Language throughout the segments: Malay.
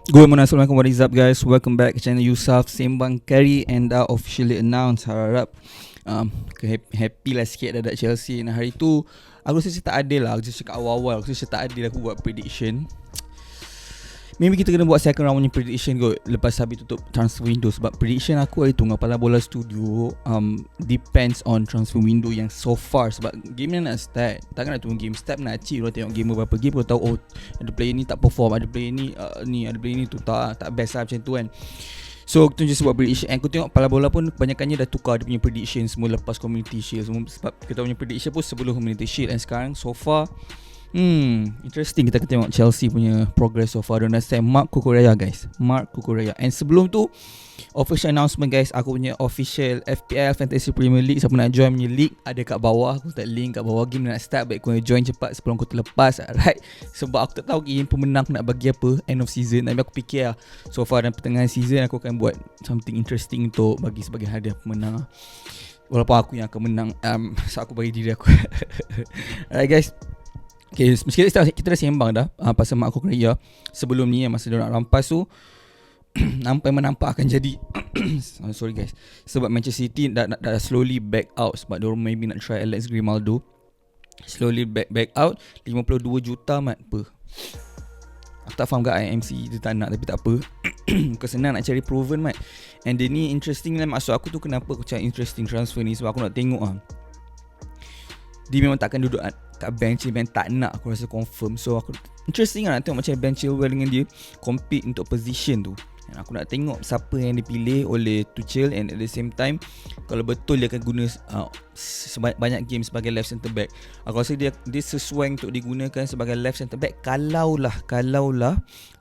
Good morning, assalamualaikum, what is up guys? Welcome back to channel Yusuf Sembang Kari and officially announced. Harap happy lah sikit dah Chelsea. Nah hari tu aku rasa tak adil lah. Aku cakap awal-awal aku rasa tak adil aku buat prediction. Maybe kita kena buat second round punya prediction kot lepas habis tutup transfer window. Sebab prediction aku hari tu dengan Pala Bola Studio depends on transfer window yang so far. Sebab game ni nak start, takkan nak tunggu game start nak achieve. Orang tengok game berapa game, orang tahu oh ada player ni tak perform, ada player ni ada player ni tu tak best lah macam tu kan. So kita just buat prediction. And aku tengok Pala Bola pun kebanyakannya dah tukar dia punya prediction semua lepas Community Shield semua. Sebab kita punya prediction pun sebelum Community Shield. And sekarang so far interesting kita tengok Chelsea punya progress so far. Don't understand Marc Cucurella guys, Marc Cucurella. And sebelum tu official announcement guys, aku punya official FPL Fantasy Premier League. Siapa nak join punya league ada kat bawah. Aku letak link kat bawah. Game nak start, baik kau join cepat sebelum kau terlepas. Alright, sebab aku tak tahu game pemenang aku nak bagi apa end of season. Tapi aku fikir lah so far dalam pertengahan season aku akan buat something interesting untuk bagi sebagai hadiah pemenang. Walaupun aku yang akan menang, so aku bagi diri aku. Alright guys, okay, kita dah sembang dah pasal Marc Cucurella sebelum ni masa dia nak rampas tu. Nampak akan jadi sorry guys, sebab Manchester City dah slowly back out. Sebab dia maybe nak try Alex Grimaldo. Slowly back out. 52 juta mat per. Aku tak faham kat IMC dia tak nak, tapi tak apa. Kau senang nak cari proven mat. And dia ni interesting lah. Maksud aku tu kenapa aku cari interesting transfer ni, sebab aku nak tengok dia memang takkan duduk kat bench. Memang tak nak, aku rasa confirm. So aku interesting lah nak tengok macam Ben Chilwell dengan dia compete untuk position tu. Dan aku nak tengok siapa yang dipilih oleh Tuchel. And at the same time, kalau betul dia akan guna banyak game sebagai left centre back, aku rasa dia sesuai untuk digunakan sebagai left centre back kalaulah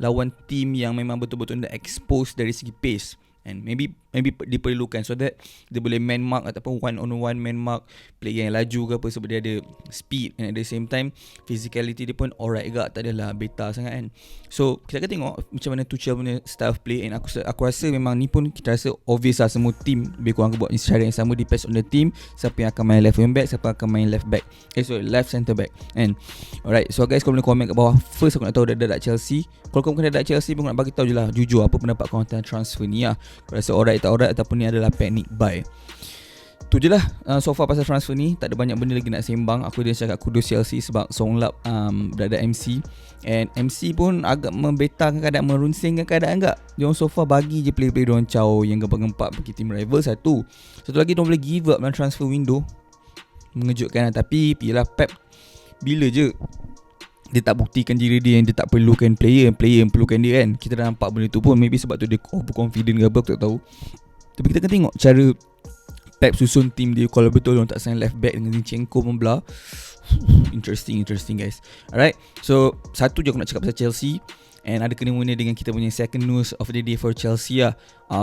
lawan team yang memang betul-betul dah expose dari segi pace. And maybe diperlukan so that dia boleh man mark ataupun one on one man mark player yang laju ke apa, sebab dia ada speed. And at the same time physicality dia pun alright gak, tak adalah beta sangat kan. So kita akan tengok macam mana Tuchel punya style of play. And aku rasa memang ni pun kita rasa obvious lah, semua team lebih kurang buat cara yang sama. Depends on the team, siapa yang akan main left wing back, siapa akan main left back, left centre back. And alright, so guys, kau boleh komen kat bawah. First aku nak tahu dah Chelsea. Kalau kau bukan dah Chelsea pun nak bagi tahu je lah jujur apa pendapat kau tentang transfer ni lah. Kau rasa alright tak alright, ataupun ni adalah panic buy. Tu je lah so far pasal transfer ni. Tak ada banyak benda lagi nak sembang. Aku dia cakap kudos Chelsea sebab Songlap berada MC. And MC pun agak membetahkan keadaan, merunsingkan keadaan agak. Diorang so far bagi je player-player diorang caw yang gempak-gempak bagi tim rival. Satu lagi diorang boleh give up dalam transfer window. Mengejutkan lah. Tapi pilih Pep bila je dia tak buktikan diri dia yang dia tak perlukan player yang perlukan dia kan. Kita dah nampak benda tu pun. Maybe sebab tu dia overconfident ke apa, aku tak tahu. Tapi kita akan tengok cara Pep susun team dia. Kalau betul dia tak sign left back dengan Zinchenko membela. Interesting guys. Alright, so satu je aku nak cakap pasal Chelsea. And ada kena-mengena dengan kita punya second news of the day for Chelsea lah.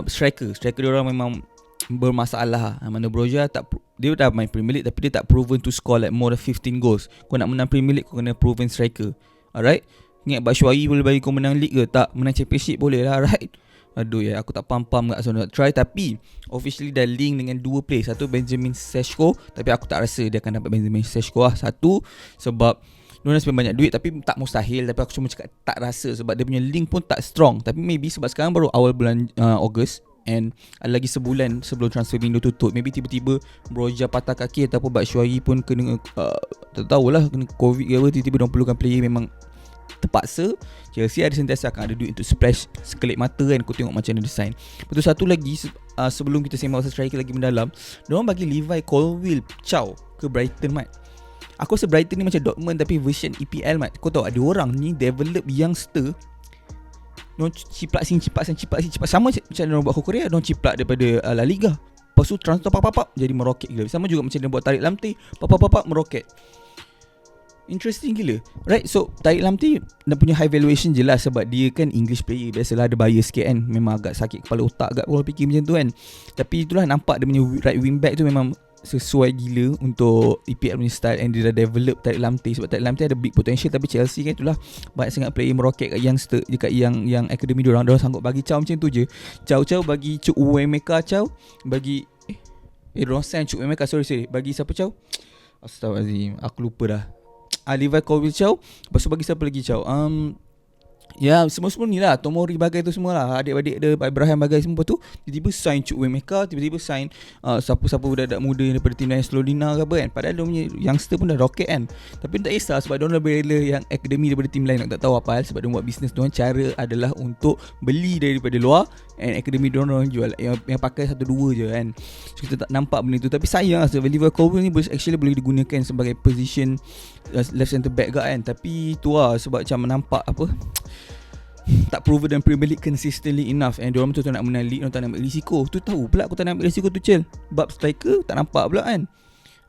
Striker dia orang memang bermasalah. Mana Broja dia dah main Premier League tapi dia tak proven to score like more than 15 goals. Kau nak menang Premier League kau kena proven striker. Alright, ingat Batshuayi boleh bagi kau menang league ke? Tak. Menang championship boleh lah. Alright, aduh ya, aku tak pam-pam kat so nak try. Tapi officially dah link dengan dua player. Satu Benjamin Sesko, tapi aku tak rasa dia akan dapat Benjamin Sesko lah. Satu sebab diorang spend banyak duit, tapi tak mustahil. Tapi aku cuma cakap tak rasa sebab dia punya link pun tak strong. Tapi maybe sebab sekarang baru awal bulan Ogos and ada lagi sebulan sebelum transfer window tutup. Maybe tiba-tiba Broja patah kaki ataupun Batshuayi pun kena tak tahulah, kena COVID ke apa, tiba-tiba diorang perlukan player memang terpaksa. Chelsea ada sentiasa akan ada duit untuk splash sekelip mata kan. Kau tengok macam mana design. Betul, satu lagi sebelum kita sembang pasal striker lagi mendalam, diorang bagi Levi Colwill Chow ke Brighton mat. Aku rasa Brighton ni macam Dortmund tapi version EPL mat. Kau tahu ada orang ni develop youngster, diorang ciplak sini sama macam diorang buat Cucurella. Diorang ciplak daripada La Liga, lepas tu transfer papap jadi meroket gila. Sama juga macam dia buat Tariq Lamptey, papap meroket. Interesting gila. Right, so Tariq Lamptey dah punya high valuation je lah sebab dia kan English player. Biasalah ada bias sikit kan. Memang agak sakit kepala otak agak kalau fikir macam tu kan. Tapi itulah, nampak dia punya right wing back tu memang sesuai gila untuk EPL punya style. And dia dah develop Tariq Lamptey. Sebab Tariq Lamptey ada big potential. Tapi Chelsea kan itulah, banyak sangat player meroket kat youngster, dekat yang akademi diorang. Diorang sanggup bagi Chow macam tu je. Chow bagi Cuk Uwemeka Chow. Bagi diorang sign Cuk Uwemeka, sorry bagi siapa Chow? Astaghfirullahaladzim, aku lupa dah. Levi Colwill Chow. Lepas tu bagi siapa lagi Chow? Ya, semua-semua ni lah, Tomori bagai tu semua lah, adik-adik dia, Ibrahim bagai semua tu. Tiba-tiba sign Cuk Waymaker, tiba-tiba sign siapa-siapa budak-budak muda daripada tim lain, Slodina ke apa kan. Padahal dia punya youngster pun dah rocket kan. Tapi tak kisah sebab dia bela yang akademi daripada tim lain. Nak tak tahu apa hal, sebab dia buat bisnes dia cara adalah untuk beli daripada luar, and akademi dia orang jual yang pakai satu dua je kan. So kita tak nampak benda tu. Tapi sayang lah sebab Oliver Cowell ni actually boleh digunakan sebagai position left centre back kan. Tapi tu lah sebab macam nampak apa, tak proven dan Premier League consistently enough, and diorang betul-betul nak menang league, diorang tak nak ambil risiko. Tu tahu pula aku tak nak ambil risiko tu Cel. Bab striker tak nampak pula kan.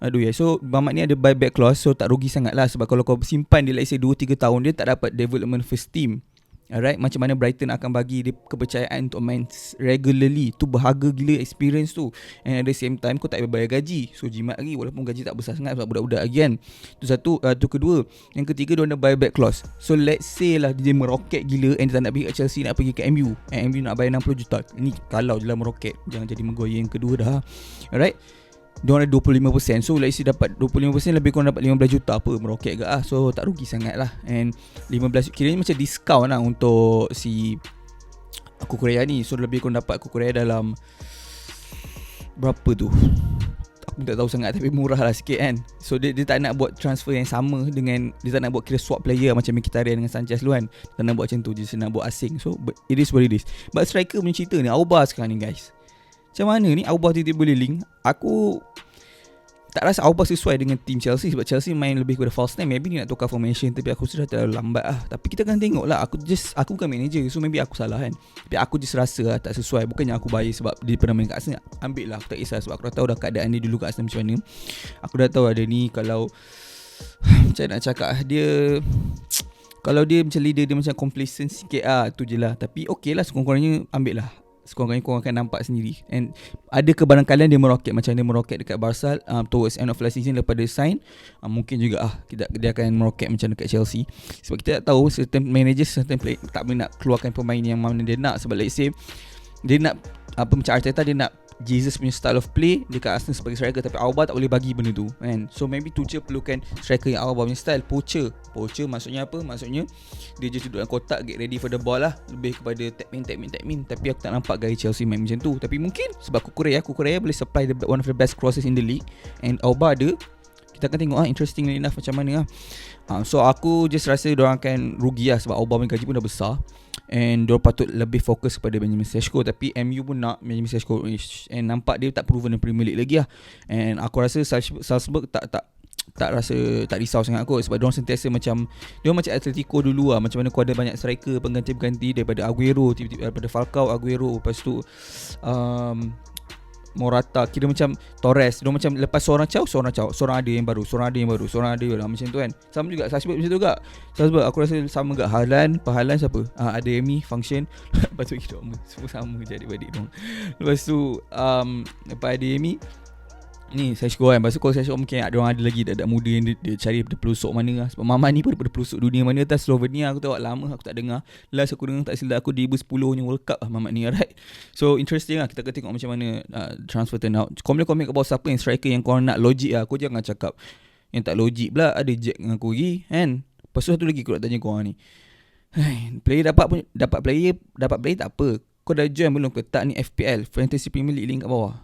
Aduh ya. So Mamat ni ada buyback clause, so tak rugi sangat lah. Sebab kalau kau simpan dia let's say 2-3 tahun, dia tak dapat development first team. Alright, macam mana Brighton akan bagi dia kepercayaan untuk main regularly. Tu berharga gila experience tu. And at the same time kau tak payah bayar gaji. So jimat lagi walaupun gaji tak besar sangat sebab budak-budak lagi kan. Tu satu. Tu kedua. Yang ketiga dia ada buyback clause. So let's say lah dia meroket gila and dia tak nak pergi kat Chelsea, nak pergi ke MU, and MU nak bayar 60 juta. Ni kalau je lah meroket, jangan jadi Maguire yang kedua dah. Alright, diorang ada 25%. So let's say dapat 25%, lebih kurang dapat 15 juta apa, meroket ke So tak rugi sangat lah. And 15 kiranya macam discount lah untuk si Aku Korea ni. So lebih kurang dapat Aku Korea dalam berapa tu, aku tak tahu sangat, tapi murah lah sikit kan. So dia tak nak buat transfer yang sama dengan, dia tak nak buat kira swap player macam Mkhitaryan dengan Sanchez dulu kan. Dia tak nak buat macam tu, dia nak buat asing. So it is what it is. But striker punya cerita ni, Auba sekarang ni guys, macam mana ni Auba tiba-tiba boleh link. Aku tak rasa Auba sesuai dengan tim Chelsea, sebab Chelsea main lebih kepada false nine. Maybe dia nak tukar formation, tapi aku sudah terlalu lambat lah. Tapi kita akan tengok lah. Aku bukan manager, so maybe aku salah kan. Tapi aku just rasa lah tak sesuai. Bukannya aku bias sebab dia pernah main kat Arsenal. Ambil lah, aku tak kisah sebab aku dah tahu dah keadaan dia dulu kat Arsenal macam mana. Aku dah tahu ada ni, kalau macam nak cakap, dia kalau dia macam leader, dia macam complacent sikit tu je lah. Tapi okey lah, sekurang-kurangnya ambil lah. Sekurang-kurangnya korang akan nampak sendiri. And ada kebarangkalian dia meroket macam dia meroket dekat Barca towards end of last season lepas dia sign. Mungkin juga dia akan meroket macam dekat Chelsea. Sebab kita tak tahu, certain manager, certain player tak boleh nak keluarkan pemain yang mana dia nak. Sebab let's say dia nak macam Arteta, dia nak Jesus punya style of play dekat Arsenal sebagai striker, tapi Auba tak boleh bagi benda tu kan. So maybe Tuchel perlukan striker yang Auba punya style. Poacher maksudnya apa? Maksudnya dia just duduk dalam kotak, get ready for the ball lah. Lebih kepada tap in. Tapi aku tak nampak gaya Chelsea main macam tu. Tapi mungkin sebab Korea boleh supply one of the best crosses in the league, and Auba ada. Kita akan tengok interesting enough macam mana lah. So aku just rasa diorang akan rugi lah, sebab Auba punya gaji pun dah besar, and diorang patut lebih fokus kepada Benjamin Sesko. Tapi MU pun nak Benjamin Sesko, and nampak dia tak proven dalam Premier League lagi lah. And aku rasa Salzburg tak rasa tak risau sangat kot, sebab diorang sentiasa macam Atletico dulu lah. Macam mana kau ada banyak striker pengganti-pengganti daripada Aguero, tiba-tiba daripada Falcao, Aguero, lepas tu Morata, kira macam Torres. Dia macam lepas seorang ada yang baru, macam tu kan. Sama juga Salzburg macam tu juga. Salzburg aku rasa sama juga. Haaland siapa? Adeyemi function. Lepas tu kita semua sama je adik-adik dong. Lepas tu lepas Adeyemi ni Sesko kan. Lepas tu kalau Sesko mungkin diorang ada lagi dak muda yang dia cari daripada pelosok mana lah. Sebab Mama ni pun daripada pelosok dunia mana, atas Slovenia. Aku tengok lama aku tak dengar. Last aku dengar tak silap aku 2010 nya World Cup lah Mama ni, alright. So interesting lah, kita akan tengok macam mana transfer turn out. Komen kat bawah siapa yang striker yang korang nak logik lah. Kau jangan cakap yang tak logik pula. Ada Jack dengan aku lagi kan. Lepas tu satu lagi aku nak tanya korang ni, player dapat player tak apa. Kau dah join belum ke tak ni FPL, Fantasy Premier League, link kat bawah.